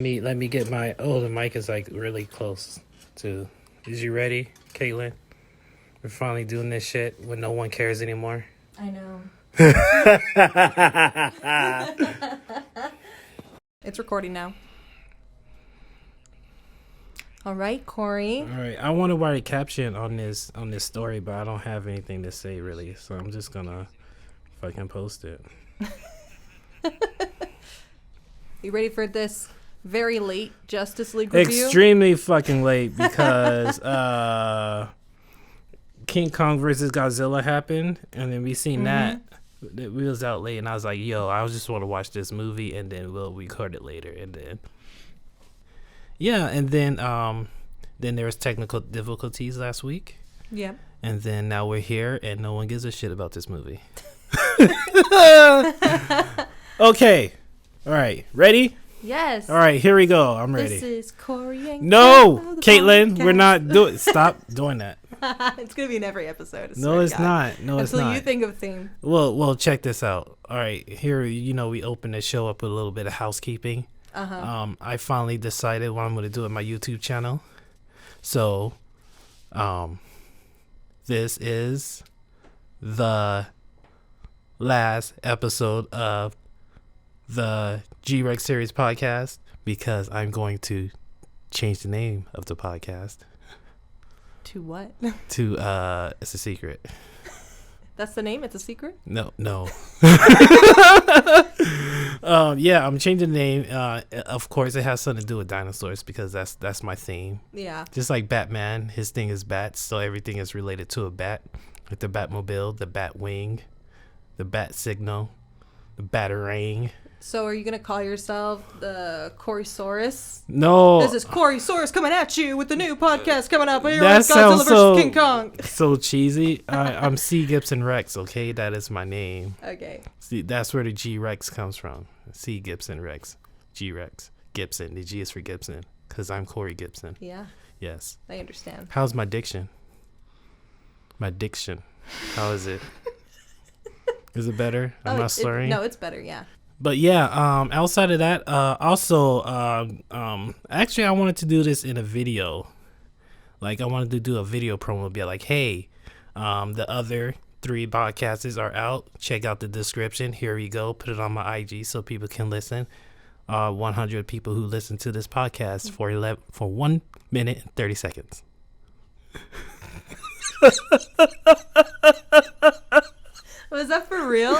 Let me get my. Oh, the mic is like really close to. Is you ready, Caitlin? We're finally doing this shit when no one cares anymore. I know. It's recording now. All right, Corey. All right, I want to write a caption on this story, but I don't have anything to say really, so I'm just gonna fucking post it. You ready for this very late Justice League review? Extremely fucking late because King Kong versus Godzilla happened, and then we seen that. We was out late, and I was like, "Yo, I just want to watch this movie, and then we'll record it later." And then, yeah, and then there was technical difficulties last week. Yeah. And then now we're here, and no one gives a shit about this movie. Okay, all right, ready? Yes. All right, here we go. I'm ready. This is Corey and No, Caitlin, we're not doing. Stop doing that. It's gonna be in every episode. No, it's not. No, it's not. Until you think of a theme. Well, check this out. All right, here, we open the show up with a little bit of housekeeping. I finally decided what I'm going to do with my YouTube channel. So, this is the last episode of the GREX series podcast because I'm going to change the name of the podcast. To what? To, it's a secret. That's the name? It's a secret? No. Yeah, I'm changing the name. Of course, it has something to do with dinosaurs because that's my theme. Yeah. Just like Batman, his thing is bats, so everything is related to a bat. Like the Batmobile, the Batwing, the Bat Signal, the Batarang. So are you going to call yourself the Coreysaurus? No. This is Coreysaurus coming at you with the new podcast coming up. Here That on sounds Godzilla vs. King Kong. so cheesy. I'm cgibsonREX, okay? That is my name. Okay. See, that's where the GREX comes from. cgibsonREX. GREX. Gibson. The G is for Gibson because I'm Corey Gibson. Yeah. Yes. I understand. How's my diction? My diction. How is it? Is it better? I'm not slurring? No, it's better, yeah. But yeah, outside of that, also, actually, I wanted to do this in a video. Like, I wanted to do a video promo, be like, hey, the other 3 podcasts are out. Check out the description. Here we go. Put it on my IG so people can listen. 100 people who listen to this podcast for 1 minute and 30 seconds. Was that for real?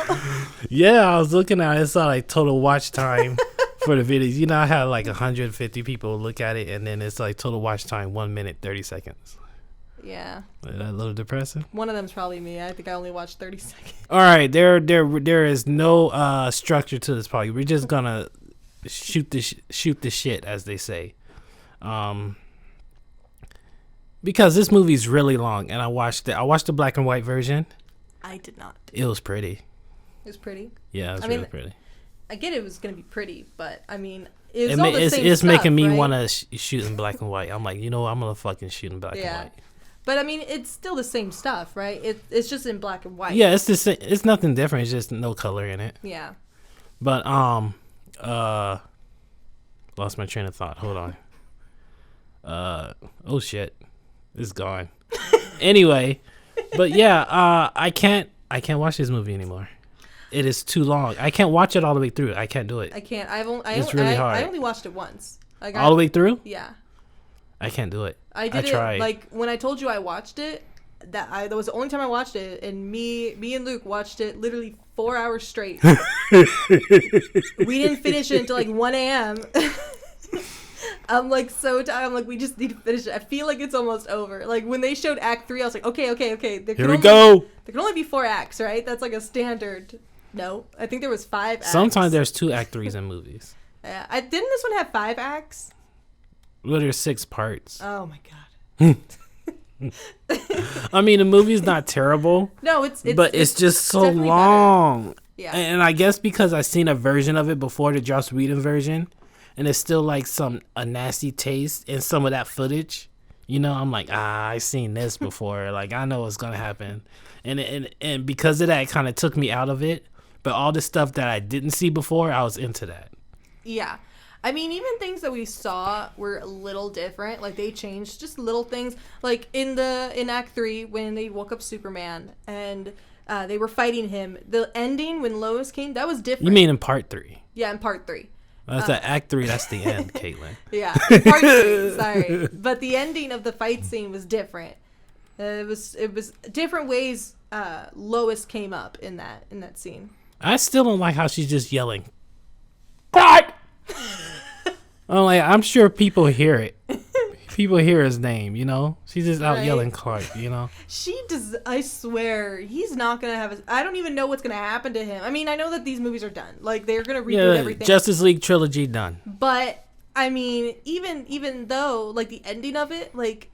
Yeah, I was looking at it. It's like total watch time for the videos. You know, I had like 150 people look at it, and then it's like total watch time 1 minute 30 seconds. Yeah. Is that a little depressing? One of them's probably me. I think I only watched 30 seconds. All right, there is no structure to this podcast. We're just gonna shoot the shit, as they say, because this movie's really long, and I watched it. I watched the black and white version. I did not. It was pretty. It was pretty. Yeah, it was really pretty. I get it was gonna be pretty, but I mean, it's all the same it's stuff, making me right? want to shoot in black and white. I'm like, I'm gonna fucking shoot in black and white. But I mean, it's still the same stuff, right? It's just in black and white. Yeah, it's the same. It's nothing different. It's just no color in it. Yeah. But lost my train of thought. Hold on. Oh shit, it's gone. Anyway, but yeah, I can't watch this movie anymore. It is too long. I can't watch it all the way through. I can't do it. I can't. It's really hard. I only watched it once. All the way through? Yeah. I can't do it. I tried. Like when I told you I watched it, that was the only time I watched it, and me and Luke watched it literally 4 hours straight. We didn't finish it until like 1 a.m. I'm like so tired. I'm like, we just need to finish it. I feel like it's almost over. Like when they showed Act 3, I was like, okay. Here we go. There can only be 4 acts, right? That's like a standard. No, I think there was 5 acts. Sometimes there's 2 Act 3s in movies. Yeah, didn't this one have 5 acts? Well, there's 6 parts. Oh my god. I mean, the movie's not terrible. No, it's just so long. Better. Yeah. And I guess because I seen a version of it before, the Joss Whedon version, and it's still like a nasty taste in some of that footage. I'm like, I seen this before. Like, I know what's gonna happen, and because of that, it kind of took me out of it. But all the stuff that I didn't see before, I was into that. Yeah. I mean, even things that we saw were a little different. Like, they changed just little things. Like, in Act 3, when they woke up Superman and they were fighting him, the ending when Lois came, that was different. You mean in part 3? Yeah, in part 3. That's Act 3. That's the end, Caitlin. Yeah, in part 3. Sorry, but the ending of the fight scene was different. It was different ways Lois came up in that scene. I still don't like how she's just yelling. Clark! I'm sure people hear it. People hear his name, you know? She's just out yelling Clark, you know? She does. I swear, he's not going to have I don't even know what's going to happen to him. I mean, I know that these movies are done. Like, they're going to reboot everything. Justice League trilogy done. But, I mean, even though, like, the ending of it, like,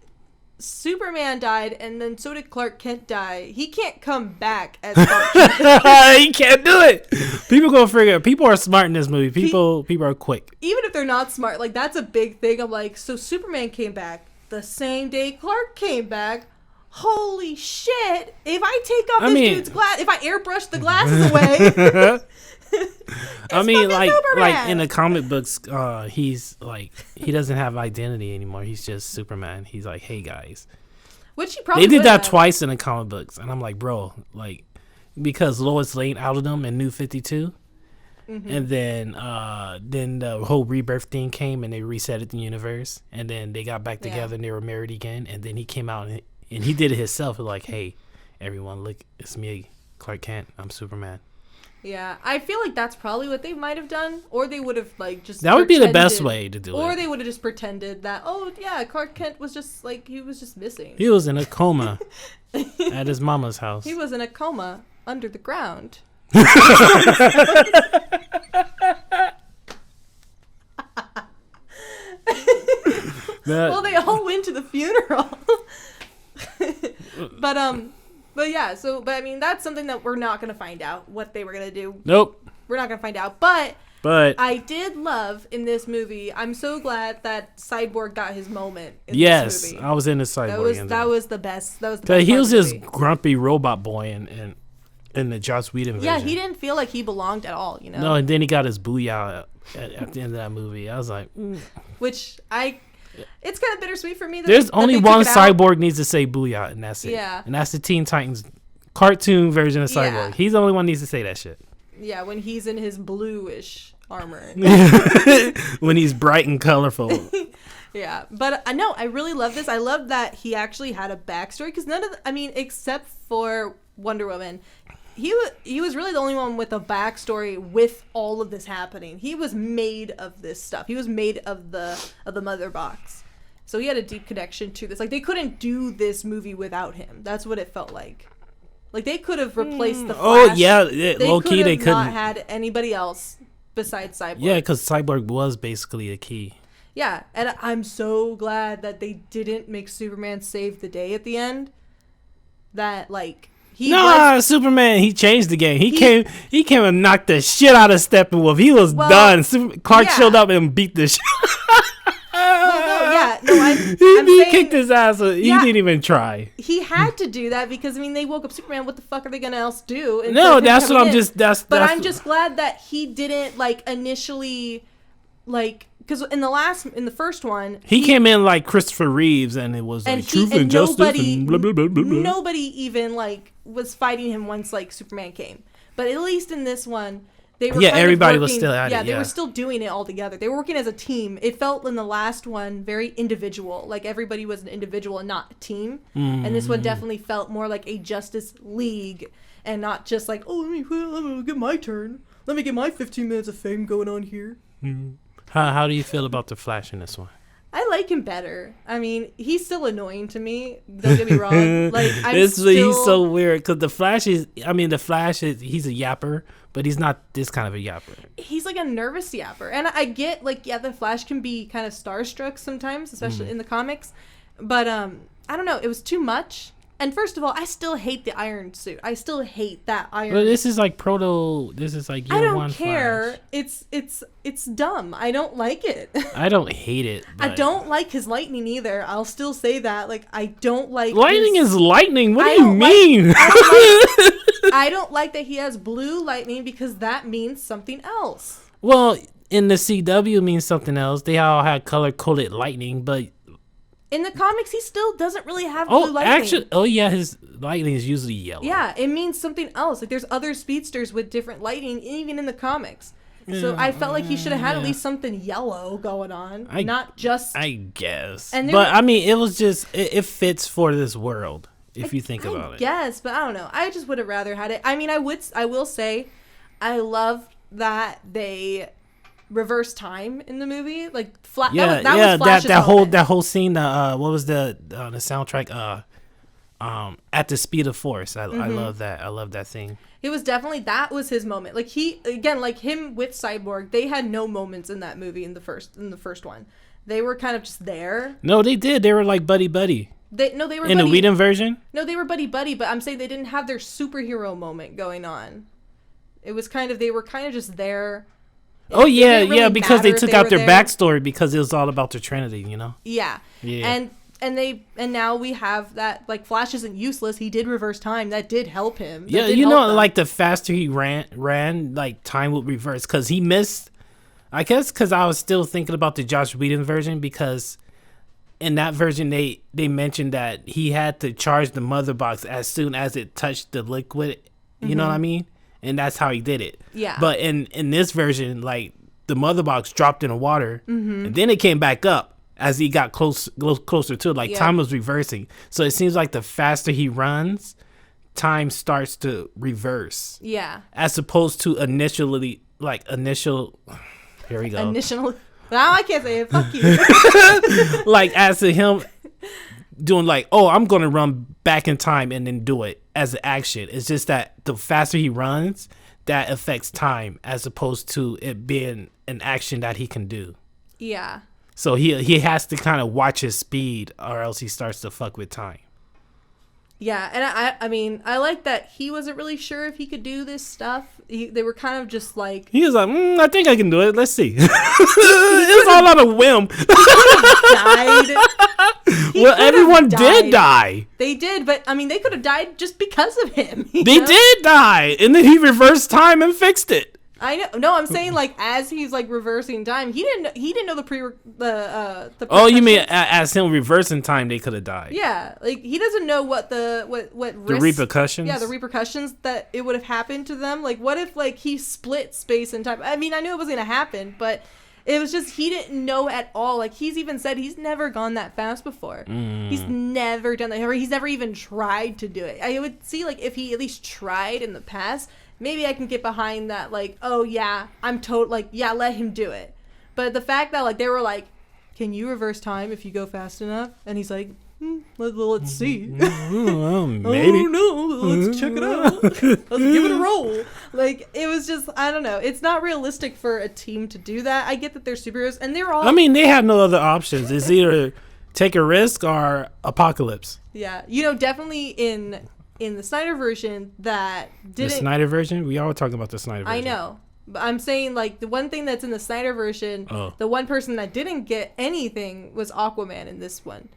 Superman died, and then so did Clark Kent die. He can't come back as Clark Kent. He can't do it. People gonna figure. People are smart in this movie. People are quick. Even if they're not smart, like, that's a big thing. I'm like, so Superman came back the same day Clark came back. Holy shit! If I take off this dude's glass, if I airbrush the glasses away. I mean, like in the comic books, he's like, he doesn't have identity anymore. He's just Superman. He's like, hey guys. Which he probably They did that twice in the comic books, and I'm like, bro, like, because Lois Lane outed them in New 52, and then the whole rebirth thing came, and they reset the universe, and then they got back together, and they were married again, and then he came out and he did it himself. Like, hey, everyone, look, it's me, Clark Kent. I'm Superman. Yeah, I feel like that's probably what they might have done, or they would have like just. That would be the best way to do it. Or they would have just pretended that, oh yeah, Clark Kent was just like, he was just missing. He was in a coma at his mama's house. He was in a coma under the ground. Well, they all went to the funeral. But yeah, but I mean, that's something that we're not going to find out what they were going to do. Nope. We're not going to find out. But I did love in this movie, I'm so glad that Cyborg got his moment in this movie. I was in the Cyborg. That was the best. That was the best. He was this grumpy robot boy in the Joss Whedon version. Yeah, he didn't feel like he belonged at all, you know? No, and then he got his booyah at the end of that movie. I was like... Which it's kind of bittersweet for me. There's only one Cyborg needs to say booyah, and that's it. Yeah. And that's the Teen Titans cartoon version of Cyborg. Yeah. He's the only one who needs to say that shit. Yeah, when he's in his bluish armor. When he's bright and colorful. Yeah, but I really love this. I love that he actually had a backstory, because except for Wonder Woman, he was really the only one with a backstory with all of this happening. He was made of this stuff. He was made of the mother box. So he had a deep connection to this. Like, they couldn't do this movie without him. That's what it felt like. Like, they could have replaced the Flash. Oh yeah, low key they couldn't. Not had anybody else besides Cyborg. Yeah, because Cyborg was basically a key. Yeah, and I'm so glad that they didn't make Superman save the day at the end. That, like, Superman, he changed the game. He came and knocked the shit out of Steppenwolf. He was done. Clark showed up and beat the shit. He kicked his ass. He didn't even try. He had to do that because, they woke up Superman. What the fuck are they gonna else do? No, that's what I'm just. But I'm just glad that he didn't, like, initially, like. Because in the first one, he came in like Christopher Reeves, and it was like truth and justice and blah blah blah blah blah. Nobody even like was fighting him once like Superman came. But at least in this one, they were everybody was still at it. Yeah, they were still doing it all together. They were working as a team. It felt in the last one very individual, like everybody was an individual and not a team. And this one definitely felt more like a Justice League and not just like, oh, let me get my turn. Let me get my 15 minutes of fame going on here. How do you feel about the Flash in this one? I like him better. He's still annoying to me. Don't get me wrong. Like, he's so weird because the Flash is he's a yapper, but he's not this kind of a yapper. He's like a nervous yapper, and I get like the Flash can be kind of starstruck sometimes, especially in the comics. But I don't know. It was too much. And first of all, I still hate the iron suit. I still hate that iron. But this is like This is like year one. I don't care. Flash. It's dumb. I don't like it. I don't hate it. I don't like his lightning either. I'll still say that. Like, I don't like. Lightning is lightning. What do you mean? I don't like that he has blue lightning because that means something else. Well, in the CW means something else. They all had color-coded lightning, but in the comics, he still doesn't really have blue lightning. Actually, yeah, his lightning is usually yellow. Yeah, it means something else. Like, there's other speedsters with different lightning, even in the comics. So I felt like he should have had at least something yellow going on, not just. I guess, but I mean, it was just it fits for this world if you think about it. Yes, but I don't know. I just would have rather had it. I mean, I will say, I love that they reverse time in the movie. Like that whole scene. What was the soundtrack? At the Speed of Force. I love that. I love that thing. It was definitely, that was his moment. Like like him with Cyborg, they had no moments in that movie in the first one. They were kind of just there. No, they did. They were like buddy. They were in the Whedon version. No, they were buddy, but I'm saying they didn't have their superhero moment going on. It was they were kind of just there. Oh yeah, because they took out their backstory because it was all about the Trinity, you know. Yeah. And now we have that, like, Flash isn't useless. He did reverse time. That did help him. Like the faster he ran, like time would reverse because he missed. I guess because I was still thinking about the Joss Whedon version, because in that version they mentioned that he had to charge the mother box as soon as it touched the liquid. You know what I mean? And that's how he did it. Yeah. But in this version, like, the mother box dropped in the water, and then it came back up as he got closer to it. Like, time was reversing. So it seems like the faster he runs, time starts to reverse. Yeah. As opposed to initial. Here we go. Now I can't say it. Fuck you. Like, as to him doing like, oh, I'm going to run back in time and then do it as an action. It's just that the faster he runs, that affects time as opposed to it being an action that he can do. Yeah. So he has to kind of watch his speed or else he starts to fuck with time. Yeah, and I mean, I like that he wasn't really sure if he could do this stuff. They were kind of just like... He was like, I think I can do it. Let's see. It was all on a whim. Everyone did die. They did, but I mean, they could have died just because of him. They did die, and then he reversed time and fixed it. I know. No, I'm saying, like, as he's like reversing time, he didn't know the Oh, you mean as him reversing time, they could have died? Yeah, like, he doesn't know what the repercussions. Yeah, the repercussions that it would have happened to them. Like, what if, like, he split space and time? I mean, I knew it was gonna happen, but it was just he didn't know at all. Like, he's even said he's never gone that fast before. He's never done that, or he's never even tried to do it. I would see, like, if he at least tried in the past. Maybe I can get behind that, like, oh, yeah, let him do it. But the fact that, like, they were like, can you reverse time if you go fast enough? And he's like, let's see. Maybe. Oh, no, let's check it out. Let's give it a roll. Like, it was just, I don't know. It's not realistic for a team to do that. I get that they're superheroes, and they're all... I mean, they have no other options. It's either take a risk or apocalypse. Yeah. Definitely in the Snyder version that didn't... The Snyder version? We all talking about the Snyder version. I know. But I'm saying, like, the one thing that's in the Snyder version, the one person that didn't get anything was Aquaman in this one.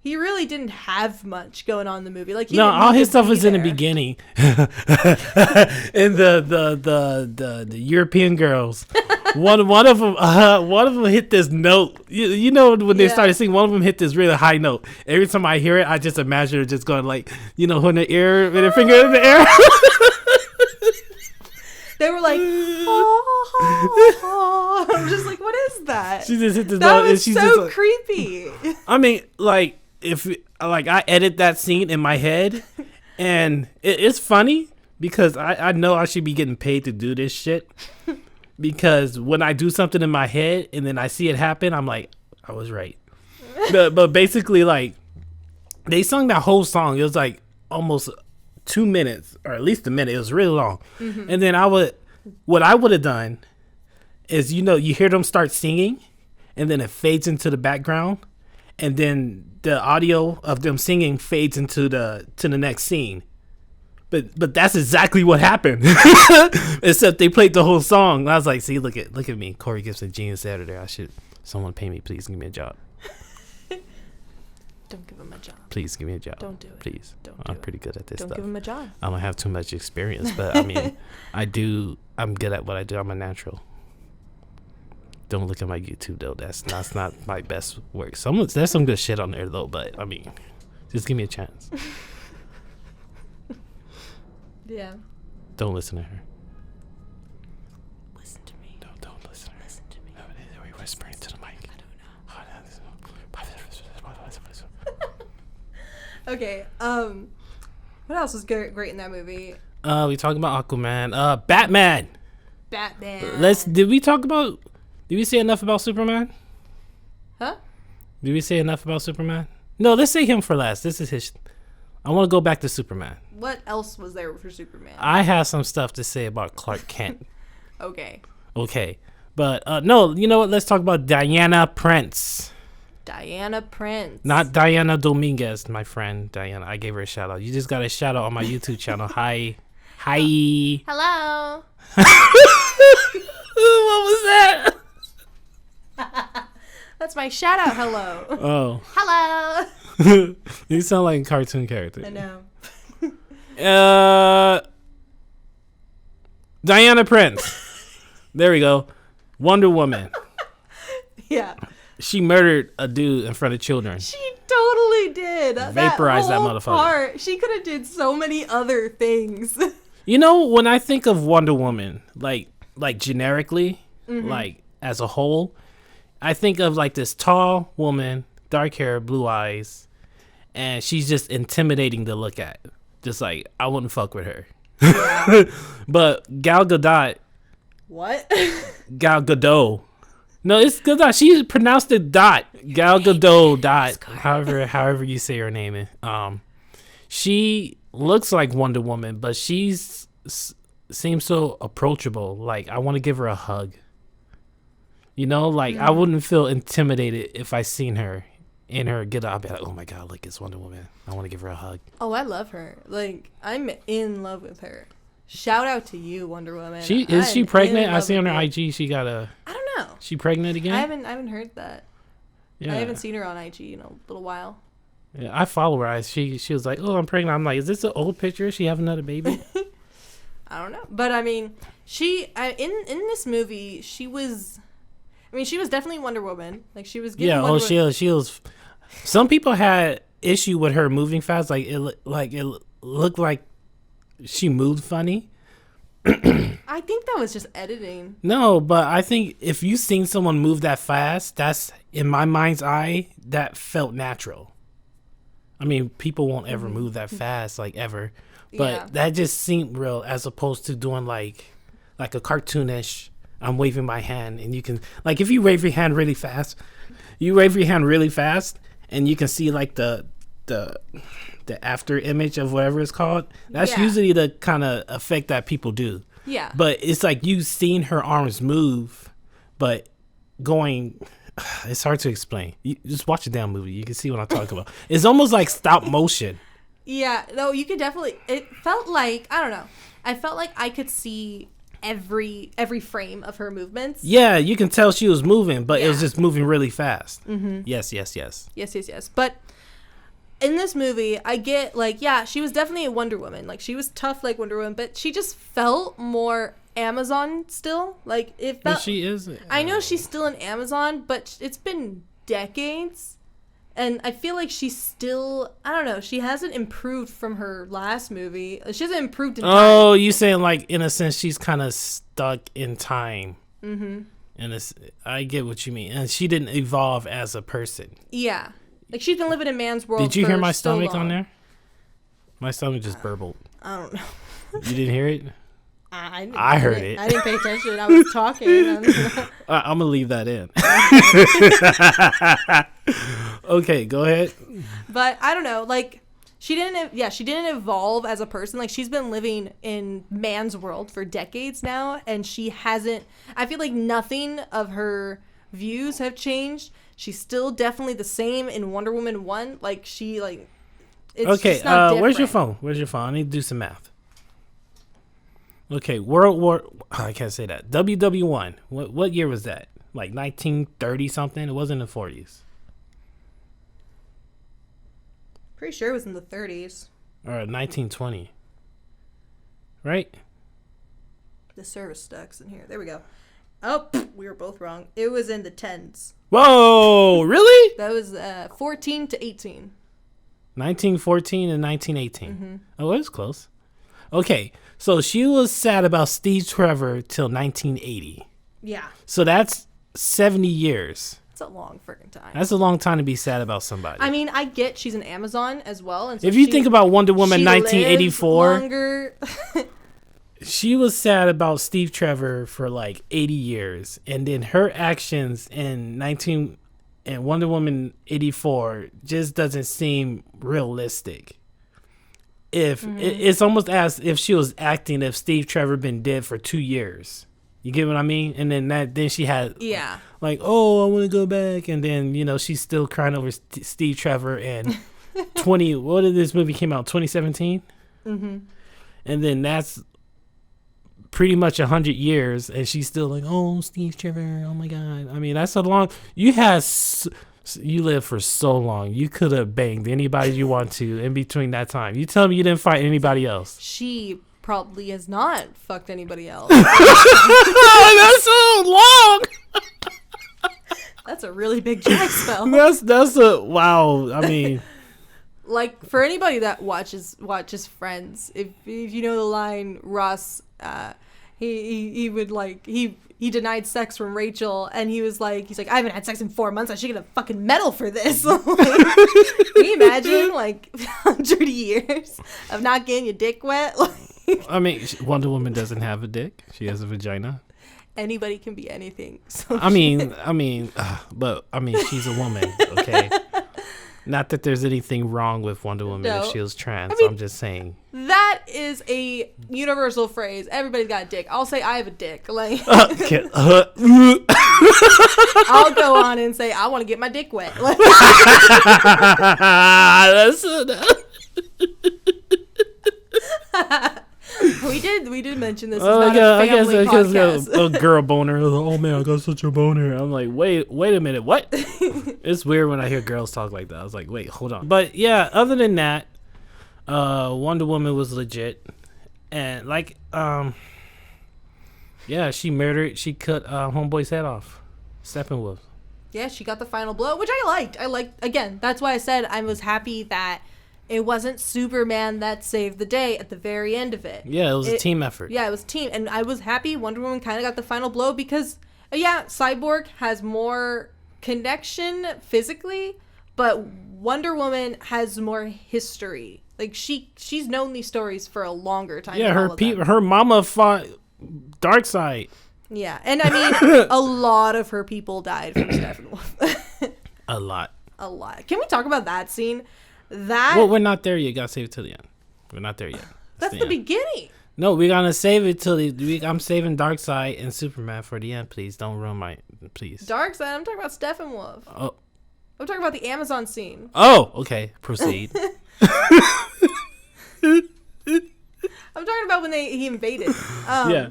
He really didn't have much going on in the movie. Like, all his stuff was in the beginning. And the European girls. One of them hit this note. You know, when they started singing, one of them hit this really high note. Every time I hear it, I just imagine her just going like, holding the air with her finger in the air. They were like, oh. I'm just like, what is that? She just hit this note. That was so just, like, creepy. I mean, like, if I edit that scene in my head, and it's funny because I know I should be getting paid to do this shit. Because when I do something in my head and then I see it happen, I'm like, I was right. but basically, like, they sung that whole song. It was like almost 2 minutes, or at least a minute. It was really long. And then what I would have done is, you hear them start singing, and then it fades into the background, and then the audio of them singing fades into the next scene. But that's exactly what happened. Except they played the whole song. And I was like, see, look at me, Corey Gibson, genius editor. Someone pay me, please give me a job. Don't give him a job. Please give me a job. Don't do it. Please. Don't I'm pretty good at this stuff. Don't give him a job. I don't have too much experience, but I mean, I'm good at what I do. I'm a natural. Don't look at my YouTube though. That's not my best work. There's some good shit on there though, but I mean, just give me a chance. Yeah. Don't listen to her. Listen to me. Don't listen to her. Listen to me. No, we're whispering to the mic. I don't know. Okay. What else was great in that movie? We talked about Aquaman. Batman. Batman. Did we say enough about Superman? Huh? Did we say enough about Superman? No, let's say him for last. This is his. I want to go back to Superman. What else was there for Superman? I have some stuff to say about Clark Kent. Okay. But no, you know what? Let's talk about Diana Prince. Diana Prince. Not Diana Dominguez, my friend Diana. I gave her a shout out. You just got a shout out on my YouTube channel. Hi. Hello. What was that? That's my shout out. Hello. Oh. Hello. You sound like a cartoon character. I know. Diana Prince. There we go. Wonder Woman. Yeah. She murdered a dude in front of children. She totally did. Vaporized that whole motherfucker. She could have did so many other things. You know, when I think of Wonder Woman, like generically, like as a whole, I think of like this tall woman, dark hair, blue eyes, and she's just intimidating to look at. Just like, I wouldn't fuck with her. Yeah. But Gal Gadot. What? Gal Gadot. No, it's Gadot. She pronounced it dot. Gal Gadot dot. However you say her name. She looks like Wonder Woman, but seems so approachable. Like, I want to give her a hug. You know, like I wouldn't feel intimidated if I seen her in her get up. I'd be like, oh my god, look, it's Wonder Woman. I want to give her a hug. Oh, I love her. Like, I'm in love with her. Shout out to you, Wonder Woman. Is she pregnant? I see on her IG she got a. I don't know. She pregnant again? I haven't heard that. Yeah. I haven't seen her on IG in a little while. Yeah, I follow her. She was like, oh, I'm pregnant. I'm like, is this an old picture? She have another baby? I don't know, but I mean, in this movie she was. I mean, she was definitely Wonder Woman. Like, she was. Yeah. Oh, she was. Some people had issue with her moving fast. Like it looked like she moved funny. I think that was just editing. No, but I think if you seen someone move that fast, that's in my mind's eye that felt natural. I mean, people won't ever move that fast, like ever, but that just seemed real, as opposed to doing like a cartoonish. I'm waving my hand, and you can, like, if you wave your hand really fast, and you can see like the after image of whatever it's called. That's usually the kind of effect that people do. Yeah. But it's like you've seen her arms move, but going. It's hard to explain. You just watch the damn movie. You can see what I'm talking about. It's almost like stop motion. Yeah. No, you could definitely. It felt like, I don't know. I felt like I could see every frame of her movements. Yeah, you can tell she was moving, but it was just moving really fast. Mm-hmm. Yes. But in this movie, I get, like, yeah, she was definitely a Wonder Woman. Like, she was tough like Wonder Woman, but she just felt more Amazon still. Like, it felt. But she is. I know she's still an Amazon, but it's been decades. And I feel like she's still, I don't know, she hasn't improved from her last movie. She hasn't improved in time. Oh, you saying, like, in a sense, she's kind of stuck in time. Mm-hmm. And I get what you mean. And she didn't evolve as a person. Yeah. Like, she's been living in man's world. Did you hear my stomach so long. on there? My stomach just burbled. I don't know. You didn't hear it? I heard it. I didn't pay attention. I was talking. I'm going to leave that in. Okay, go ahead. But I don't know. Like, she didn't evolve as a person. Like, she's been living in man's world for decades now, and she hasn't. I feel like nothing of her views have changed. She's still definitely the same in Wonder Woman 1. Like, she, like, it's okay, just not where's your phone? I need to do some math. Okay, World War... I can't say that. WW1. What year was that? Like 1930 something? It wasn't in the 40s. Pretty sure it was in the 30s. Or 1920. Right? The service ducks in here. There we go. Oh, we were both wrong. It was in the 10s. Whoa, really? That was 14 to 18. 1914 and 1918. Oh, it was close. Okay, so she was sad about Steve Trevor till 1980. Yeah. So that's 70 years. It's a long freaking time. That's a long time to be sad about somebody. I mean, I get she's an Amazon as well. And so if you think about Wonder Woman 1984, longer. she was sad about Steve Trevor for like 80 years. And then her actions in Wonder Woman 84 just doesn't seem realistic. It's almost as if she was acting if Steve Trevor been dead for 2 years. You get what I mean? And then she had like, oh, I want to go back, and then she's still crying over Steve Trevor and what did this movie came out 2017? And then that's pretty much 100 years, and she's still like, oh, Steve Trevor, oh my God. I mean, that's a long. You lived for so long. You could have banged anybody you want to in between that time. You tell me you didn't fight anybody else. She probably has not fucked anybody else. That's so long. That's a really big drag spell. That's a wow. I mean, like for anybody that watches Friends, if you know the line, Ross, he would like he denied sex from Rachel, and he's like, I haven't had sex in 4 months. I should get a fucking medal for this. Like, can you imagine like 100 years of not getting your dick wet? Like, I mean, Wonder Woman doesn't have a dick. She has a vagina. Anybody can be anything. So but she's a woman, okay? Not that there's anything wrong with Wonder Woman if she was trans. I'm just saying. That is a universal phrase. Everybody's got a dick. I'll say I have a dick. Like, I'll go on and say I want to get my dick wet. Like, we did mention this. Oh, Is not I a family guess podcast. a girl boner. Oh man, I got such a boner. I'm like, wait a minute, what? It's weird when I hear girls talk like that. I was like, wait, hold on. But yeah, other than that, Wonder Woman was legit, and like, she cut Homeboy's head off, Steppenwolf. Yeah, she got the final blow, which I liked. Again, that's why I said I was happy that it wasn't Superman that saved the day at the very end of it. Yeah, it was a team effort. Yeah, it was a team. And I was happy Wonder Woman kind of got the final blow because, Cyborg has more connection physically, but Wonder Woman has more history. Like, she's known these stories for a longer time. Yeah, her mama fought Darkseid. Yeah, and I mean, a lot of her people died from Steppenwolf. A lot. Can we talk about that scene? Well, we're not there yet. You gotta save it till the end. We're not there yet. That's the beginning. No, we're gonna save it till I'm saving Darkseid and Superman for the end. Please don't ruin please. Darkseid. I'm talking about Steppenwolf. Oh, I'm talking about the Amazon scene. Oh, okay. Proceed. I'm talking about when he invaded. Yeah.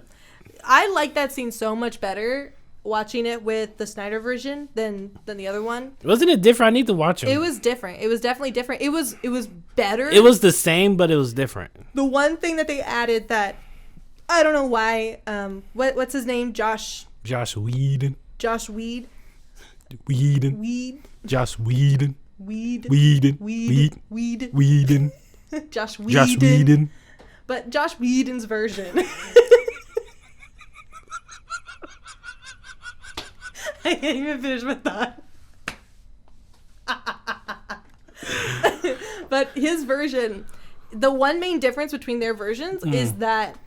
I like that scene so much better watching it with the Snyder version than the other one. Wasn't it different? I need to watch it. It was different. It was definitely different. It was better. It was the same, but it was different. The one thing that they added that I don't know why. What's his name? Josh Whedon. Josh Weed. Whedon. Weed. Josh Whedon. Weed. Whedon. Weed. Whedon. Josh Whedon. Josh Whedon. But Josh Whedon's version. I can't even finish my thought. But his version, the one main difference between their versions is that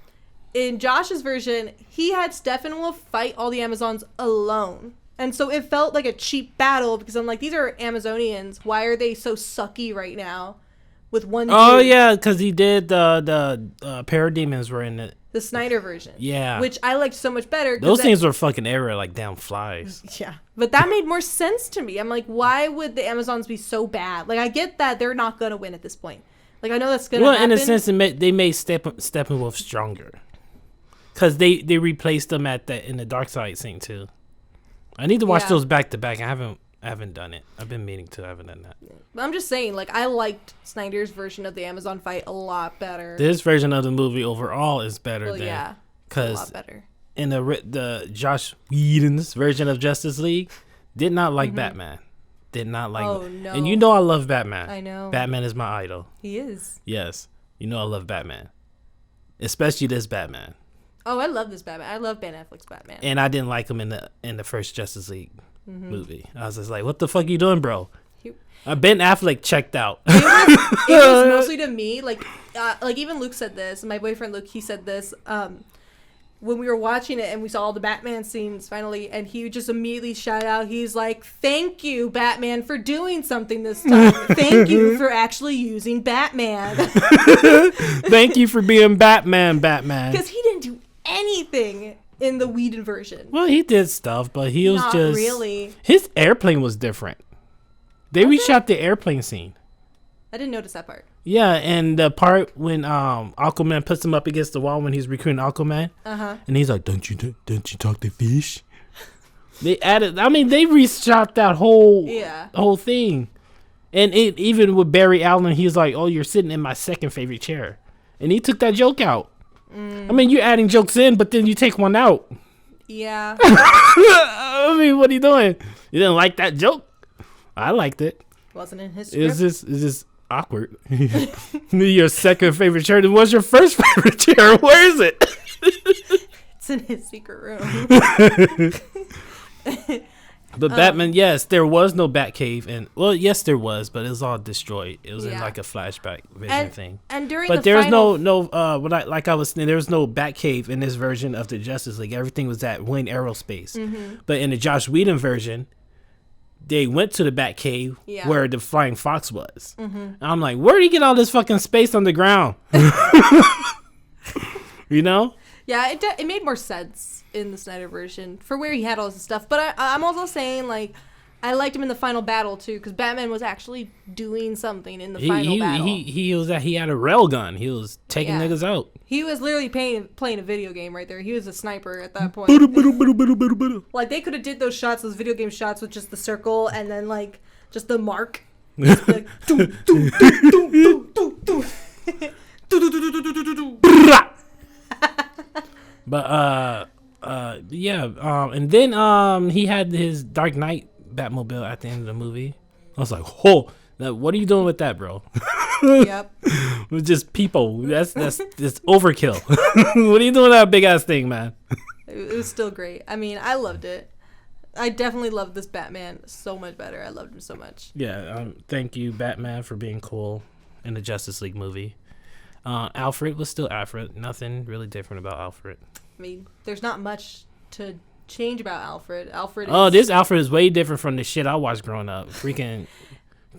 in Josh's version, he had Steppenwolf fight all the Amazons alone. And so it felt like a cheap battle because I'm like, these are Amazonians. Why are they so sucky right now with one dude? Oh, yeah, because he did the parademons were in it. The Snyder version. Yeah. Which I liked so much better. Those things were fucking everywhere like damn flies. Yeah. But that made more sense to me. I'm like, why would the Amazons be so bad? Like, I get that they're not going to win at this point. Like, I know that's going to happen. Well, in a sense, they made Steppenwolf stronger. Because they replaced them in the Darkseid scene, too. I need to watch those back to back. I haven't done it. I've been meaning to. I haven't done that. But I'm just saying, like, I liked Snyder's version of the Amazon fight a lot better. This version of the movie overall is better. Well, yeah. Cause, a lot better. in the Josh Whedon's version of Justice League did not like Batman. Did not like. Oh no! And you know I love Batman. I know. Batman is my idol. He is. Yes, you know I love Batman, especially this Batman. Oh, I love this Batman. I love Ben Affleck's Batman. And I didn't like him in the first Justice League movie. I was just like, what the fuck you doing, bro? Ben Affleck checked out. It was mostly to me, like even Luke said this. My boyfriend Luke, he said this when we were watching it and we saw all the Batman scenes finally, and he just immediately shout out. He's like, "Thank you, Batman, for doing something this time. Thank you for actually using Batman. Thank you for being Batman, Batman." Because he didn't do anything in the Whedon version. Well, he did stuff, but he was Not just really. His airplane was different. They reshot the airplane scene. I didn't notice that part. Yeah, and the part when Aquaman puts him up against the wall when he's recruiting Aquaman, and he's like, "Don't you talk to fish?" They added. I mean, they reshot that whole thing, and it even with Barry Allen, he's like, "Oh, you're sitting in my second favorite chair," and he took that joke out. I mean, you're adding jokes in, but then you take one out. Yeah. I mean, what are you doing? You didn't like that joke? I liked it. Wasn't in his script. Is this awkward? Your second favorite chair. What's your first favorite chair? Where is it? It's in his secret room. But Batman, yes, there was no Batcave, and well, yes, there was, but it was all destroyed. It was in like a flashback vision thing. And during but the there's final... I was saying, there was no Batcave in this version of the Justice League. Everything was at Wayne Aerospace. But in the Josh Whedon version, they went to the Batcave where the Flying Fox was. And I'm like, where did he get all this fucking space on the ground? You know? Yeah, it made more sense in the Snyder version for where he had all this stuff. But I'm also saying, like, I liked him in the final battle, too, because Batman was actually doing something in the final battle. He had a rail gun. He was taking niggas out. He was literally playing a video game right there. He was a sniper at that point. Like, they could have did those video game shots with just the circle and then, like, just the mark. Just like, But and then he had his Dark Knight Batmobile at the end of the movie. I was like, "Whoa, what are you doing with that, bro?" Yep. With just people. That's overkill. What are you doing with that big ass thing, man? It was still great. I mean, I loved it. I definitely loved this Batman so much better. I loved him so much. Yeah. Thank you, Batman, for being cool in the Justice League movie. Alfred was still Alfred. Nothing really different about Alfred. I mean, there's not much to change about Alfred. This Alfred is way different from the shit I watched growing up. Freaking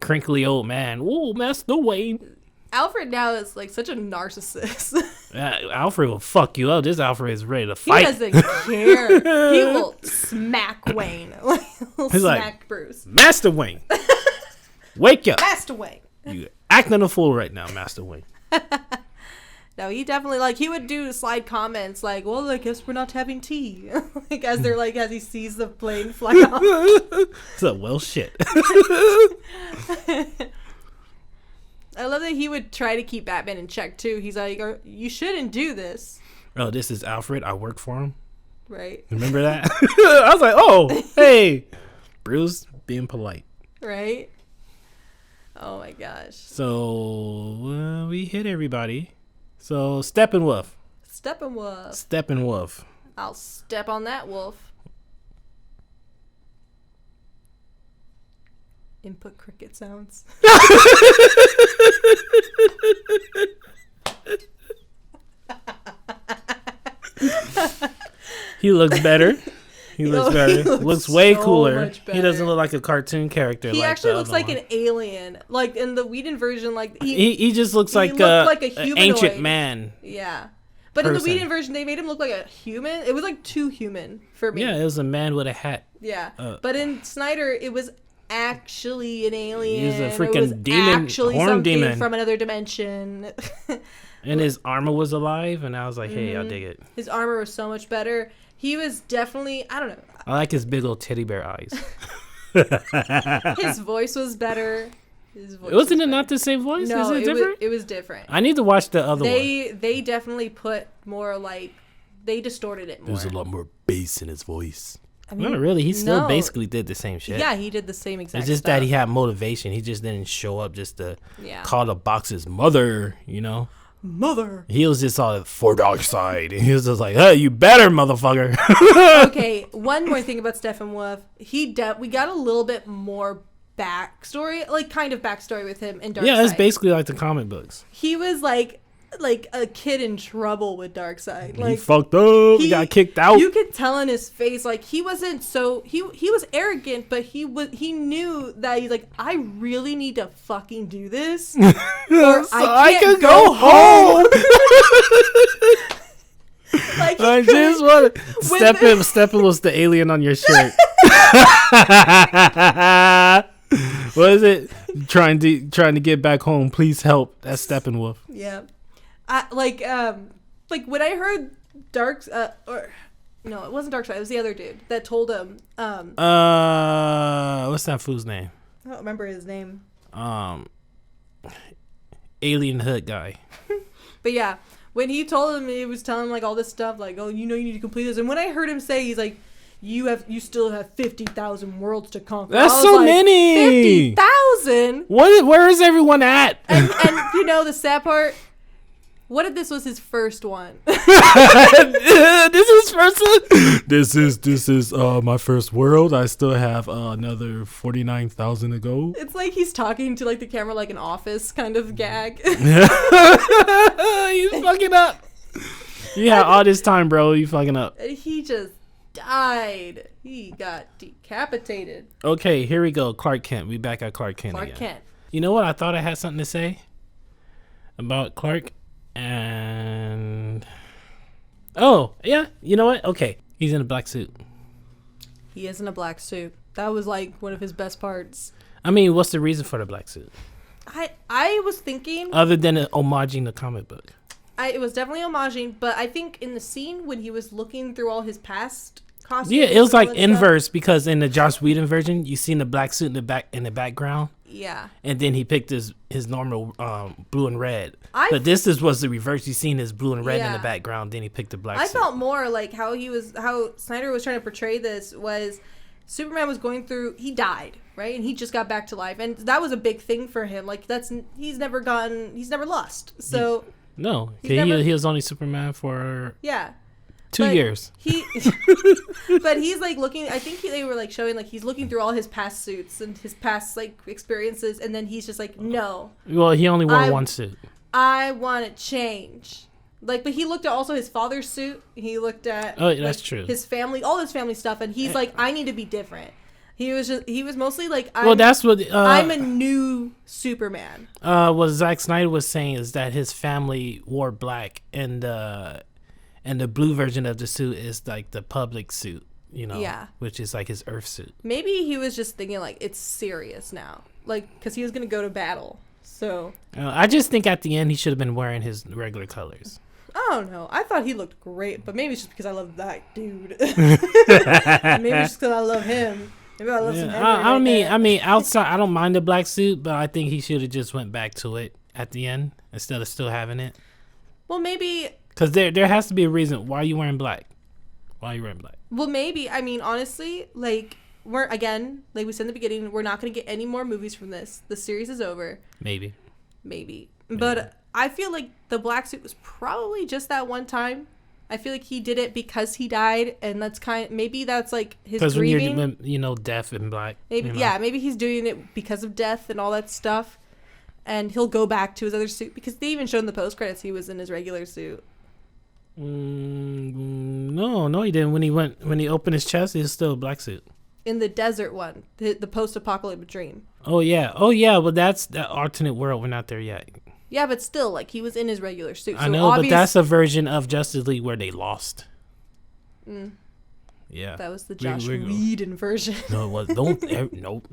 crinkly old man. Ooh, Master Wayne. Alfred now is like such a narcissist. Alfred will fuck you up. This Alfred is ready to fight. He doesn't care. He will smack Wayne. He's smack like, Bruce. Master Wayne. Wake up. Master Wayne. You acting a fool right now, Master Wayne. No, he definitely, like, he would do slide comments like, well, I guess we're not having tea. Like, as he sees the plane fly off. So, well, shit. I love that he would try to keep Batman in check, too. He's like, you shouldn't do this. Oh, this is Alfred. I work for him. Right. Remember that? I was like, oh, hey. Bruce being polite. Right? Oh, my gosh. So, we hit everybody. So, Steppenwolf. Steppenwolf. I'll step on that wolf. Input cricket sounds. He looks better. He looks way so cooler. He doesn't look like a cartoon character. He actually looks like an alien. Like in the Whedon version, like he just looks like a ancient man. Yeah. But in the Whedon version, they made him look like a human. It was like too human for me. Yeah, it was a man with a hat. Yeah. But in Snyder, it was actually an alien. He was a freaking demon, actually horn demon from another dimension. And his armor was alive, and I was like, hey, I'll dig it. His armor was so much better. He was definitely, I don't know. I like his big old teddy bear eyes. His voice was better. Wasn't it not the same voice? No, it different? It was different. I need to watch the other one. They definitely put more like They distorted it more. There's a lot more bass in his voice. I mean, Not really. He still basically did the same shit. Yeah, he did the same exact It's just stuff. that he had motivation. He just didn't show up just to Yeah. call the box his mother, you know? Mother. He was just all for dark side. And he was just like, hey, you better, motherfucker. Okay, one more thing about Steppenwolf. We got a little bit more backstory, like kind of backstory with him in Darkseid. Yeah, it's basically like the comic books. He was like a kid in trouble with Darkseid. Like he fucked up. He got kicked out. You could tell in his face, like he wasn't so he was arrogant, but he knew that he's like, I really need to fucking do this, or so I can can't go home. Like I just want Steppen was the alien on your shirt. What is it? Trying to get back home. Please help. That's Steppenwolf. Yeah. Like when I heard or no, it wasn't Darkseid. It was the other dude that told him. What's that fool's name? I don't remember his name. Alien hood guy. But yeah, when he told him, he was telling him like all this stuff, like, oh, you need to complete this. And when I heard him say, he's like, you still have 50,000 worlds to conquer. That's so like, many. 50,000. Where is everyone at? And you know the sad part. What if this was his first one? This is my first world. I still have another 49,000 to go. It's like he's talking to like the camera like an Office kind of gag. He's fucking up. Yeah, all this time, bro. You fucking up. He just died. He got decapitated. Okay, here we go. Clark Kent. We back at Clark Kent Clark again. Kent. You know what? I thought I had something to say about Clark. And oh yeah, you know what? Okay, he's in a black suit. He is in a black suit. That was like one of his best parts. I mean, what's the reason for the black suit? I was thinking other than homaging the comic book. It was definitely homaging, but I think in the scene when he was looking through all his past costumes, yeah, it was like inverse because in the Joss Whedon version, you seen the black suit in the background. Yeah. And then he picked his normal blue and red. But this was the reverse. You seen his blue and red in the background. Then he picked the black suit. I felt more like how Snyder was trying to portray this was Superman was going through. He died, right, and he just got back to life, and that was a big thing for him. Like he's never lost. So no, he was only Superman for 2 years. But he's like looking. I think they were like showing like he's looking through all his past suits and his past like experiences, and then he's just like, no. Well, he only wore one suit. I want to change. Like, but he looked at also his father's suit. He looked at that's true. His family, all his family stuff, and he's like, I need to be different. He was mostly like, that's what I'm a new Superman. What Zack Snyder was saying is that his family wore black, and the blue version of the suit is like the public suit, you know, which is like his Earth suit. Maybe he was just thinking like it's serious now, like because he was gonna go to battle. So I just think at the end he should have been wearing his regular colors. I don't know. I thought he looked great, but maybe it's just because I love that dude. Maybe it's just because I love him. Maybe I love some. I mean, outside I don't mind the black suit, but I think he should have just went back to it at the end instead of still having it. Well, maybe because there has to be a reason why you wearing black. Why are you wearing black? Well, maybe. I mean, honestly, like we're again, like we said in the beginning, we're not going to get any more movies from this. The series is over. Maybe. But I feel like the black suit was probably just that one time. I feel like he did it because he died, and that's maybe that's like his grieving. Because when you're, deaf and black. Maybe maybe he's doing it because of death and all that stuff, and he'll go back to his other suit because they even showed in the post credits he was in his regular suit. No, he didn't. When he opened his chest, he was still a black suit. In the desert one, the post-apocalyptic dream. Oh yeah. Well, that's the alternate world. We're not there yet. Yeah, but still, like he was in his regular suit. I know, but that's a version of Justice League where they lost. Yeah, that was the Josh Whedon version. No, it was. Nope,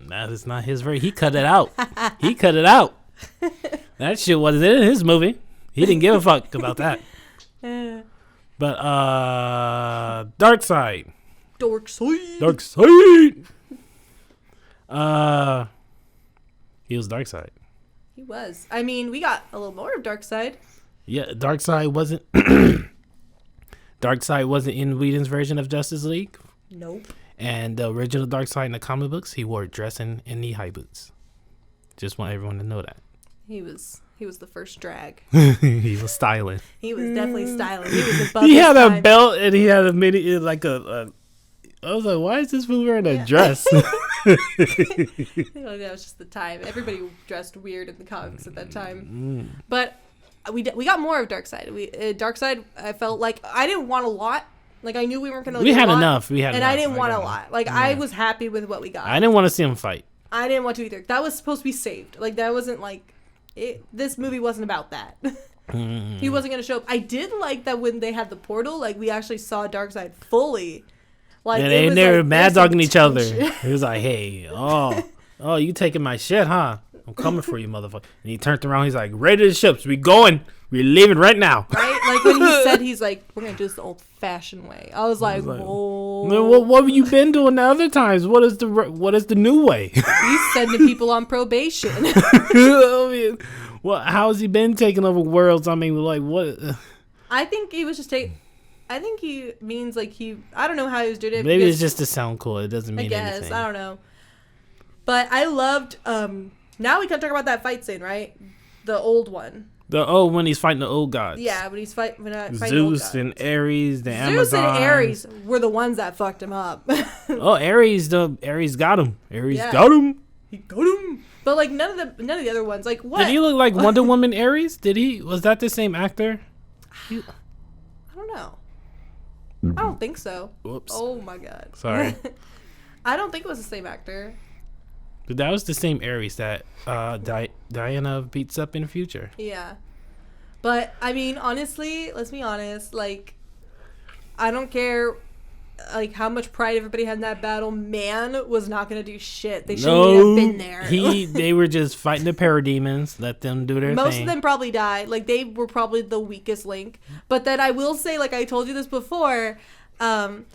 that is not his version. He cut it out. That shit wasn't in his movie. He didn't give a fuck about that. But Darkseid. He was Darkseid. He was. I mean, we got a little more of Darkseid. Yeah, Darkseid wasn't. Darkseid wasn't in Whedon's version of Justice League. Nope. And the original Darkseid in the comic books, he wore dress and knee-high boots. Just want everyone to know that. He was the first drag. He was styling. He was definitely styling. He was above He his had time. a belt and he had a mini, like a I was like, why is this fool wearing a dress? That was just the time. Everybody dressed weird in the comics at that time. But we got more of Darkseid. Darkseid, I felt like I didn't want a lot. Like, I knew we weren't going to We had enough. We had and enough. I didn't want a lot. Like, I was happy with what we got. I didn't want to see him fight. I didn't want to either. That was supposed to be saved. Like, that wasn't like... this movie wasn't about that. He wasn't going to show up. I did like that when they had the portal, like, we actually saw Darkseid fully. Like, and they were mad dogging each other. He was like, hey, oh, you taking my shit, huh? I'm coming for you, motherfucker. And he turned around. He's like, ready to the ships. We going. We're leaving right now. Right? Like, when he said, he's like, we're going to do this the old-fashioned way. I was like, whoa. What have you been doing the other times? What is the new way? He's sending people on probation. Well, how has he been taking over worlds? I mean, like, what? I think he was just I think he means, like, I don't know how he was doing it. Maybe it's just to sound cool. It doesn't mean anything. I don't know. But I loved, now we can talk about that fight scene, right? The old one. When he's fighting the old gods. Yeah, when he's fighting Zeus and Ares, the Amazon. Zeus and Ares were the ones that fucked him up. Ares got him. Got him. He got him. But like none of the other ones. Like what? Did he look like Wonder Woman Ares? Was that the same actor? I don't know. I don't think so. Whoops. Oh my god. Sorry. I don't think it was the same actor. But that was the same Ares that Diana beats up in the future. Yeah. But, I mean, honestly, let's be honest. Like, I don't care, like, how much pride everybody had in that battle. Man was not going to do shit. They shouldn't have been there. They were just fighting the parademons. Let them do their thing. Most of them probably died. Like, they were probably the weakest link. But then I will say, like I told you this before, even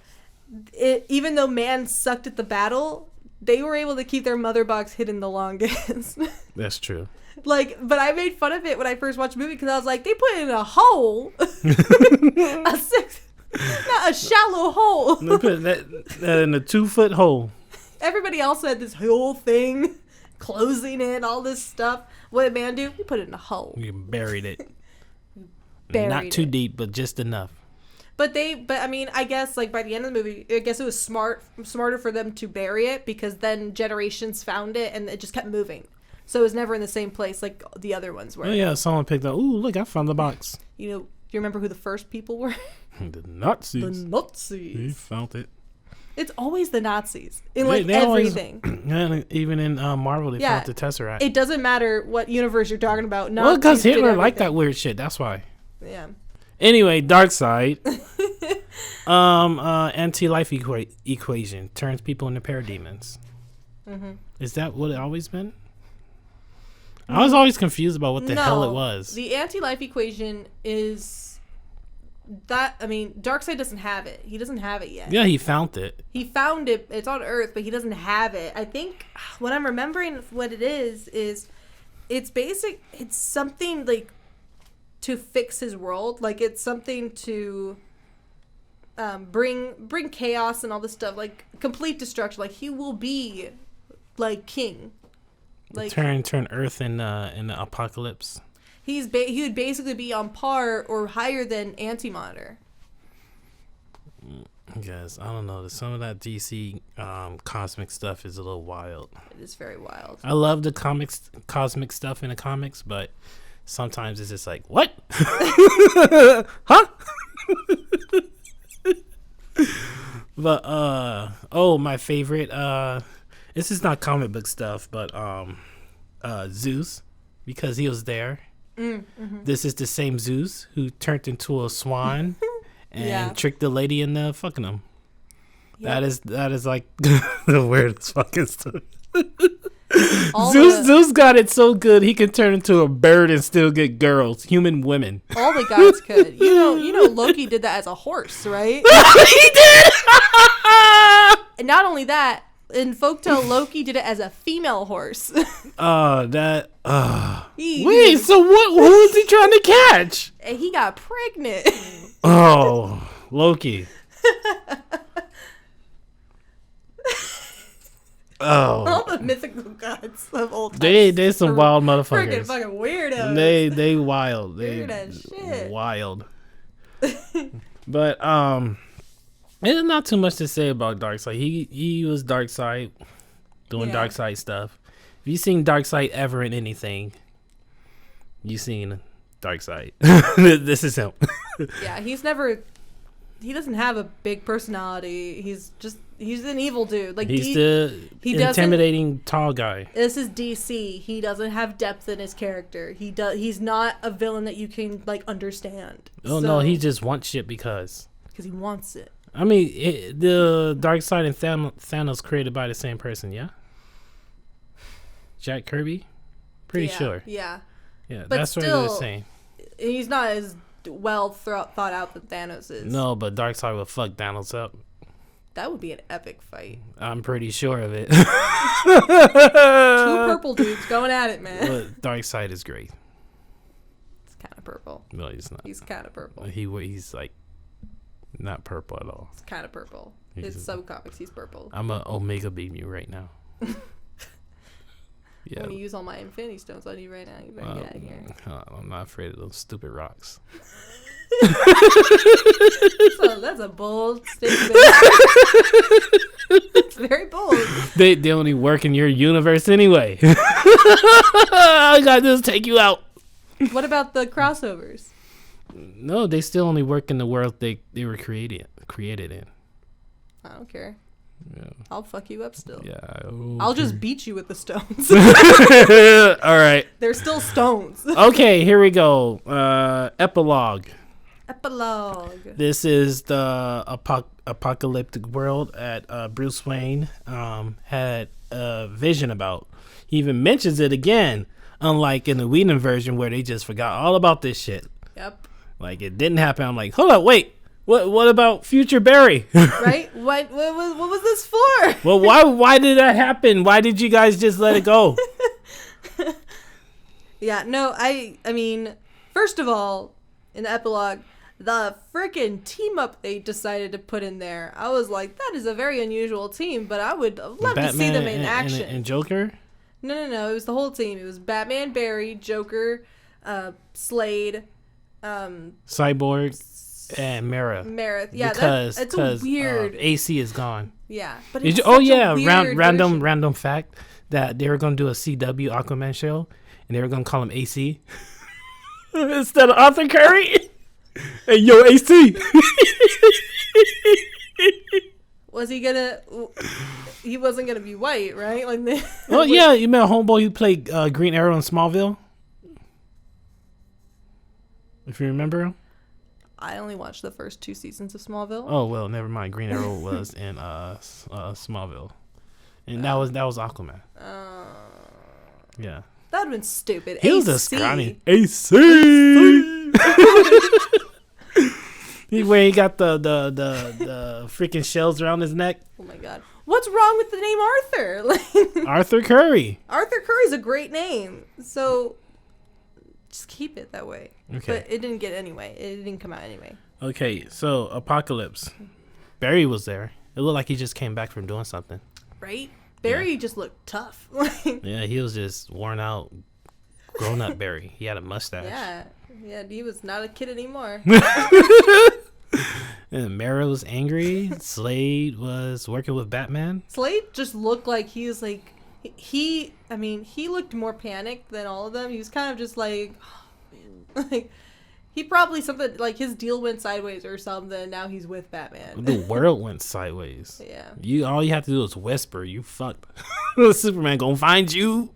though Man sucked at the battle, they were able to keep their mother box hidden the longest. That's true. Like, but I made fun of it when I first watched the movie because I was like, they put it in a hole. Not a shallow hole. They put that in a 2-foot hole. Everybody else had this whole thing, closing it, all this stuff. What did Man do? He put it in a hole. You buried it. Not too deep, but just enough. But I mean, I guess like by the end of the movie, I guess it was smarter for them to bury it because then generations found it and it just kept moving. So it was never in the same place like the other ones were. Oh yeah, someone picked up. Ooh, look, I found the box. You know, do you remember who the first people were? The Nazis. The Nazis. He found it. It's always the Nazis in like everything. Always, even in Marvel, they found the Tesseract. It doesn't matter what universe you're talking about. Well, because Hitler liked that weird shit. That's why. Yeah. Anyway, Darkseid. Anti-life equation turns people into parademons. Mm-hmm. Is that what it always been? I was always confused about what the hell it was. The anti-life equation is that. I mean, Darkseid doesn't have it. He doesn't have it yet. Yeah, he found it. He found it. It's on Earth, but he doesn't have it. I think what I'm remembering what it is it's basic. It's something like to fix his world. Like it's something to bring chaos and all this stuff. Like complete destruction. Like he will be like king. Like turn Earth in the apocalypse. He would basically be on par or higher than Anti-Monitor. Guys, I don't know. Some of that DC cosmic stuff is a little wild. It is very wild. I love the cosmic stuff in the comics, but sometimes it's just like, what? Huh? But my favorite this is not comic book stuff, but Zeus, because he was there. Mm-hmm. This is the same Zeus who turned into a swan and tricked the lady into fucking him. Yep. That is like the weirdest fucking stuff. Zeus got it so good he can turn into a bird and still get girls, human women. All the gods could. You know Loki did that as a horse, right? He did. And not only that, in folktale, Loki did it as a female horse. Wait, so what? Who was he trying to catch? And he got pregnant. Oh, Loki. Oh, All the mythical gods of old time. they some wild motherfuckers. Freaking fucking weirdos. They wild. They Weird as shit. wild. But there's not too much to say about Darkseid. He was Darkseid, doing Darkseid stuff. If you seen Darkseid ever in anything, you seen Darkseid. This is him. Yeah, he doesn't have a big personality. He's an evil dude. Like He's the intimidating tall guy. This is DC. He doesn't have depth in his character. He's not a villain that you can like understand. Oh no, he just wants shit because he wants it. I mean, the Darkseid and Thanos created by the same person, yeah? Jack Kirby? Pretty sure. Yeah. Yeah, But that's still, what they're saying. He's not as well thought out than Thanos is. No, but Darkseid will fuck Thanos up. That would be an epic fight. I'm pretty sure of it. Two purple dudes going at it, man. But Darkseid is great. It's kind of purple. No, he's not. He's kind of purple. He's like not purple at all. It's kind of purple. It's subcomics. He's purple. I'm a Omega beam you right now. I'm gonna use all my Infinity Stones on you right now. You better get out of here. I'm not afraid of those stupid rocks. So that's a bold statement. It's very bold. They only work in your universe anyway. All I gotta do is take you out. What about the crossovers? No, they still only work in the world they were created in. I don't care. Yeah. I'll fuck you up still. Yeah. I'll just beat you with the stones. All right. They're still stones. Okay, here we go. Epilogue. This is the apocalyptic world that Bruce Wayne had a vision about. He even mentions it again, unlike in the Whedon version where they just forgot all about this shit. Yep. Like it didn't happen. I'm like, hold up, wait. What about future Barry? Right? What was this for? Well, why did that happen? Why did you guys just let it go? Yeah, no, I mean, first of all, in the epilogue, the freaking team up they decided to put in there, I was like, that is a very unusual team, but I would love to see them in action. And Joker? No, it was the whole team. It was Batman, Barry, Joker, Slade, Cyborg, and Mara. Yeah, because it's a weird. AC is gone. Yeah, but it's random fact that they were gonna do a CW Aquaman show, and they were gonna call him AC instead of Arthur Curry. Hey, yo, AC. Was he gonna? He wasn't gonna be white, right? Like, oh yeah, you met a homeboy who played Green Arrow in Smallville. If you remember him. I only watched the first 2 seasons of Smallville. Oh well, never mind. Green Arrow was in Smallville, and that was Aquaman. Yeah, that'd have been stupid. He was a scrawny AC. Where he got the freaking shells around his neck. Oh my god, what's wrong with the name Arthur? Arthur Curry. Arthur Curry's a great name, so just keep it that way. Okay. But it didn't get anyway. It didn't come out anyway. Okay, so Apocalypse. Barry was there. It looked like he just came back from doing something. Right? Barry just looked tough. Yeah, he was just worn out, grown up Barry. He had a mustache. Yeah, he was not a kid anymore. And Mara was angry. Slade was working with Batman. Slade just looked like he was like, he looked more panicked than all of them. He was kind of just like, like, he probably something like his deal went sideways or something. And now he's with Batman. The world went sideways. Yeah. All you have to do is whisper. You fucked. Superman gonna find you.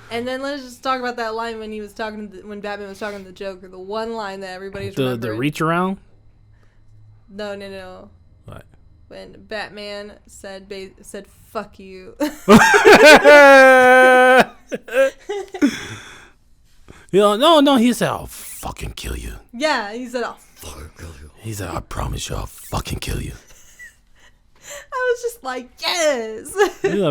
And then let's just talk about that line when when Batman was talking to the Joker. The one line that everybody's remembering. The reach around. No. What? When Batman said "fuck you." No. He said, "I'll fucking kill you." Yeah, he said, "I'll fucking kill you." He said, "I promise you, I'll fucking kill you." I was just like, yes.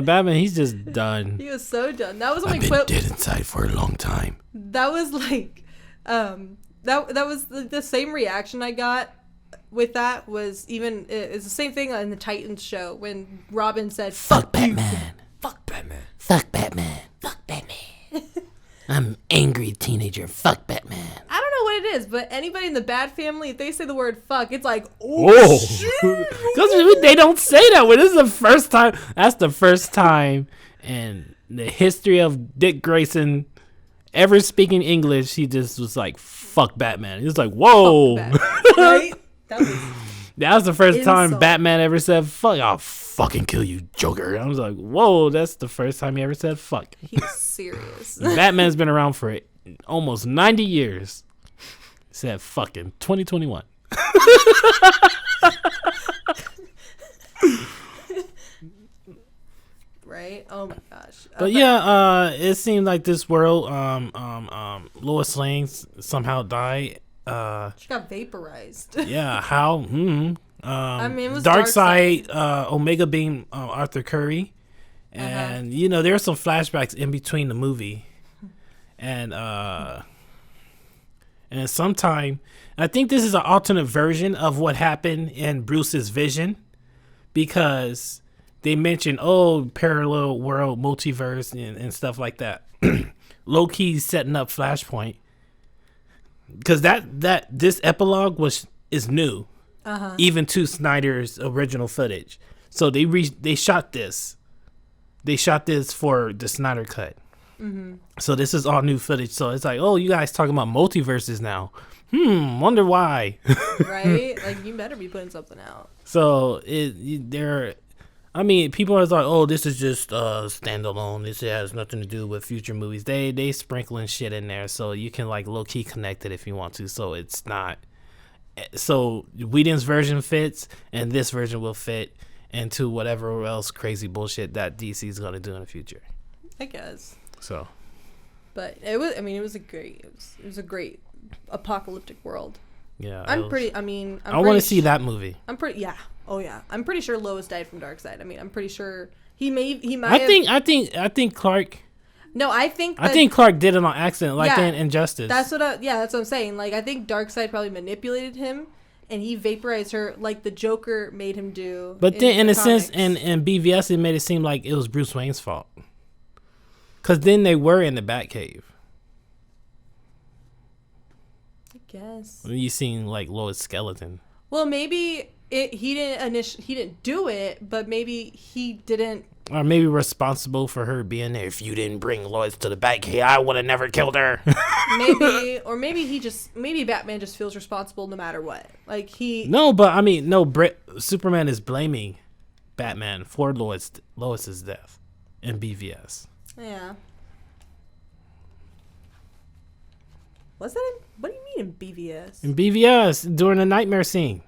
Batman, he's just done. He was so done. That was I've been dead inside for a long time. That was like, that was the same reaction I got with that was it's the same thing in the Titans show when Robin said, "Fuck Batman, Fuck Batman. fuck Batman, fuck Batman." I'm angry teenager. Fuck Batman. I don't know what it is, but anybody in the Bat family, if they say the word "fuck," it's like, Whoa. shit. Because they don't say that. When this is the first time. That's the first time in the history of Dick Grayson ever speaking English. He just was like, "Fuck Batman." He was like, "Whoa." Fuck Batman, right? That was the first time Insult. Batman ever said "fuck." I'll fucking kill you, Joker. I was like, "Whoa!" That's the first time he ever said "fuck." He's serious. Batman's been around for almost 90 years. He said "fuck" in 2021. Right? Oh my gosh. But yeah, it seemed like this world, Lois Lane somehow died. She got vaporized. Yeah, how? I mean, it was Darkseid, Omega Beam, Arthur Curry, and there are some flashbacks in between the movie, and sometime I think this is an alternate version of what happened in Bruce's vision, because they mentioned parallel world, multiverse, and stuff like that. Low key setting up Flashpoint, because this epilogue is new. Even to Snyder's original footage. So they shot this. They shot this for the Snyder cut. So this is all new footage. So it's like, you guys talking about multiverses now. Wonder why. Right? Like, you better be putting something out. So people are like, this is just standalone. This has nothing to do with future movies. They sprinkling shit in there, so you can like low key connect it if you want to. So it's not. So Whedon's version fits, and this version will fit into whatever else crazy bullshit that DC is gonna do in the future. I guess. So, but it was a great apocalyptic world. yeah, I want to see that movie. I'm pretty sure Lois died from Darkseid. I mean, I'm pretty sure he might. I think Clark. No, I think Clark did it on accident, like in Injustice. That's what I'm saying. Like, I think Darkseid probably manipulated him, and he vaporized her, like the Joker made him do. But then, in a sense, in BVS, it made it seem like it was Bruce Wayne's fault, because then they were in the Batcave. I guess. You seen like Lois' skeleton. Well, maybe he didn't do it, but maybe he didn't. Or maybe responsible for her being there. If you didn't bring Lois to the Batcave, I would have never killed her. Maybe Batman just feels responsible no matter what. Like Superman is blaming Batman for Lois's death in BVS. Yeah. What's that? What do you mean in BVS? In BVS, during the nightmare scene.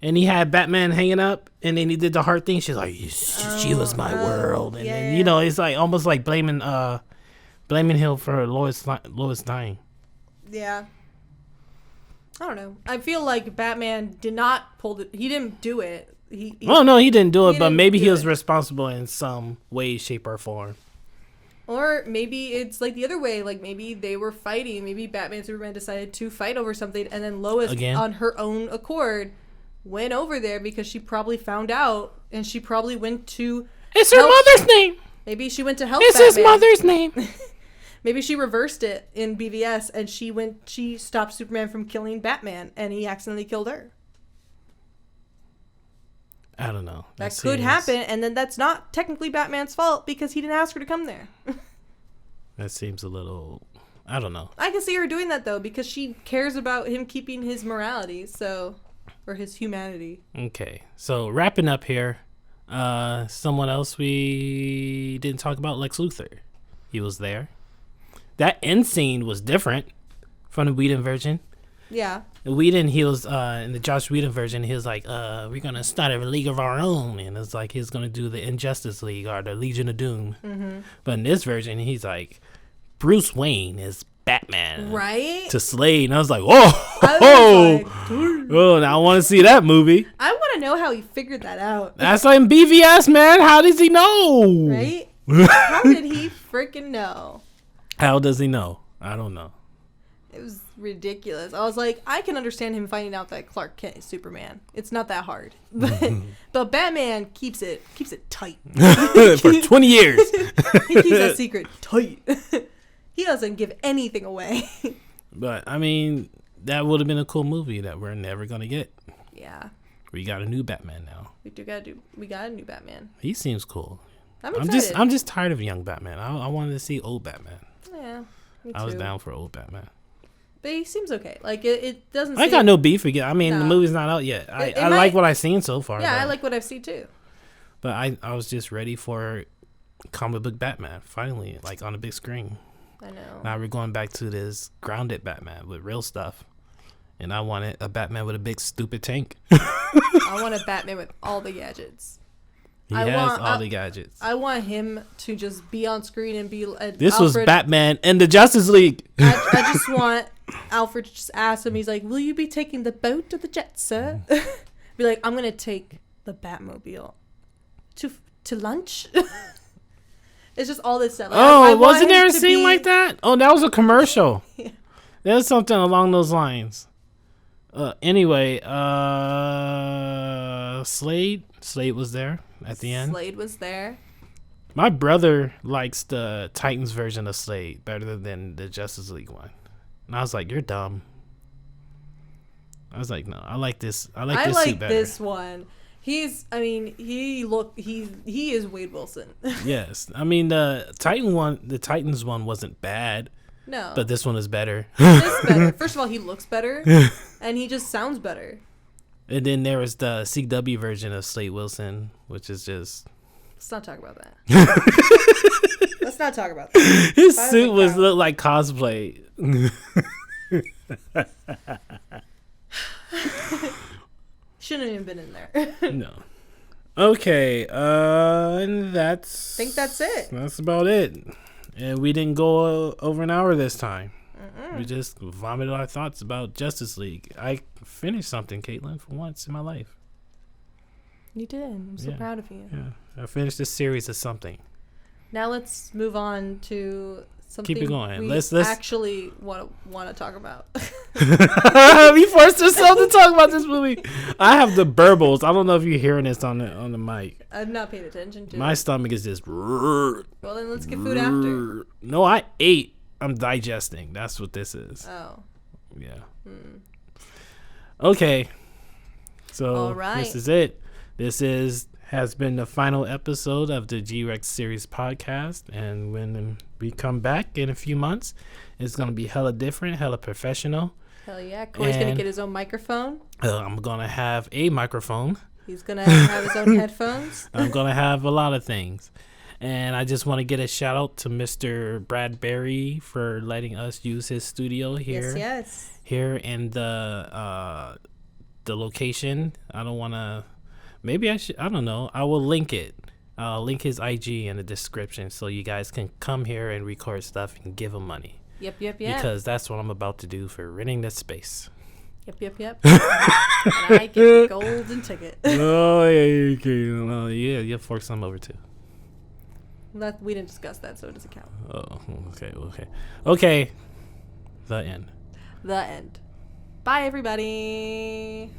And he had Batman hanging up, and then he did the heart thing. She's like, she was my world. And then, it's like almost like blaming him for Lois dying. Yeah. I don't know. I feel like Batman did not he didn't do it. He didn't do it, but maybe he was responsible in some way, shape, or form. Or maybe it's like the other way. Like, maybe they were fighting. Maybe Batman and Superman decided to fight over something, and then Lois, on her own accord, went over there because she probably found out, and she probably went to. It's her mother's name. Maybe she went to help. It's Batman. his mother's name. Maybe she reversed it in BVS, and she stopped Superman from killing Batman, and he accidentally killed her. I don't know. That could happen, and then that's not technically Batman's fault because he didn't ask her to come there. That seems a little. I don't know. I can see her doing that though because she cares about him keeping his morality, or his humanity. Okay, so wrapping up here, someone else we didn't talk about, Lex Luthor. He was there. That end scene was different from the Whedon version. Yeah. Whedon, he was in the Joss Whedon version. He was like, "We're gonna start a league of our own," and it's like he's gonna do the Injustice League or the Legion of Doom. Mm-hmm. But in this version, he's like, Bruce Wayne is Batman, right? To Slade, and I was like, "Oh, now I want to see that movie." I want to know how he figured that out. That's like BVS, man. How does he know? Right? How did he freaking know? How does he know? I don't know. It was ridiculous. I was like, I can understand him finding out that Clark Kent is Superman. It's not that hard. But Batman keeps it tight. For 20 years. He keeps that secret tight. He doesn't give anything away. But I mean, that would have been a cool movie that we're never gonna get. Yeah. We got a new Batman now. We got a new Batman. He seems cool. I'm excited. I'm just tired of young Batman. I wanted to see old Batman. Yeah. Me too. I was down for old Batman. But he seems okay. Like it doesn't. I got no beef again. I mean, the movie's not out yet. I like what I've seen so far. Yeah, I like what I've seen too. But I was just ready for comic book Batman finally, like on a big screen. I know. Now we're going back to this grounded Batman with real stuff, and I wanted a Batman with a big stupid tank. I want a Batman with all the gadgets. He has all the gadgets. I want him to just be on screen and be. This was Batman and the Justice League. I just want Alfred to just ask him. He's like, "Will you be taking the boat or the jet, sir?" Be like, "I'm gonna take the Batmobile to lunch." It's just all this stuff. Like, oh, wasn't there a scene like that? Oh, that was a commercial. Yeah. There's something along those lines. Anyway, Slade was there at the end. Slade was there. My brother likes the Titans version of Slade better than the Justice League one. And I was like, you're dumb. I was like, no, I like this. I like this one. He is Wade Wilson. Yes. I mean, the Titans one wasn't bad. No. But this one is better. It is better. First of all, he looks better. And he just sounds better. And then there was the CW version of Slade Wilson, which is just... Let's not talk about that. Let's not talk about that. His suit looked like cosplay. Shouldn't have even been in there. No. Okay, and I think that's it. That's about it. And we didn't go over an hour this time. We just vomited our thoughts about Justice League. I finished something, Caitlin, for once in my life. You did. I'm so proud of you. Yeah, I finished a series of something. Now let's move on to something. Keep it going. Let's actually want to talk about. We forced ourselves to talk about this movie. I have the burbles. I don't know if you're hearing this on the mic. I've not paid attention to my it. stomach is just. Well, then let's get food after. No, I ate. I'm digesting. That's what this is. Oh. Yeah. Okay. So all right. This is it. This has been the final episode of the GREX series podcast, and when we come back in a few months, it's gonna be hella different, hella professional. Hell yeah! Corey's gonna get his own microphone. I'm gonna have a microphone. He's gonna have his own headphones. I'm gonna have a lot of things, and I just want to get a shout out to Mr. BERDBERRY for letting us use his studio here. Yes. Here in the location. I don't want to. Maybe I should. I don't know. I will link it. I'll link his IG in the description so you guys can come here and record stuff and give him money. Yep. Because that's what I'm about to do for renting this space. Yep. And I get the golden ticket. Oh, yeah, okay. Well, yeah, you'll fork some over too. We didn't discuss that, so it doesn't count. Oh, okay. The end. Bye, everybody.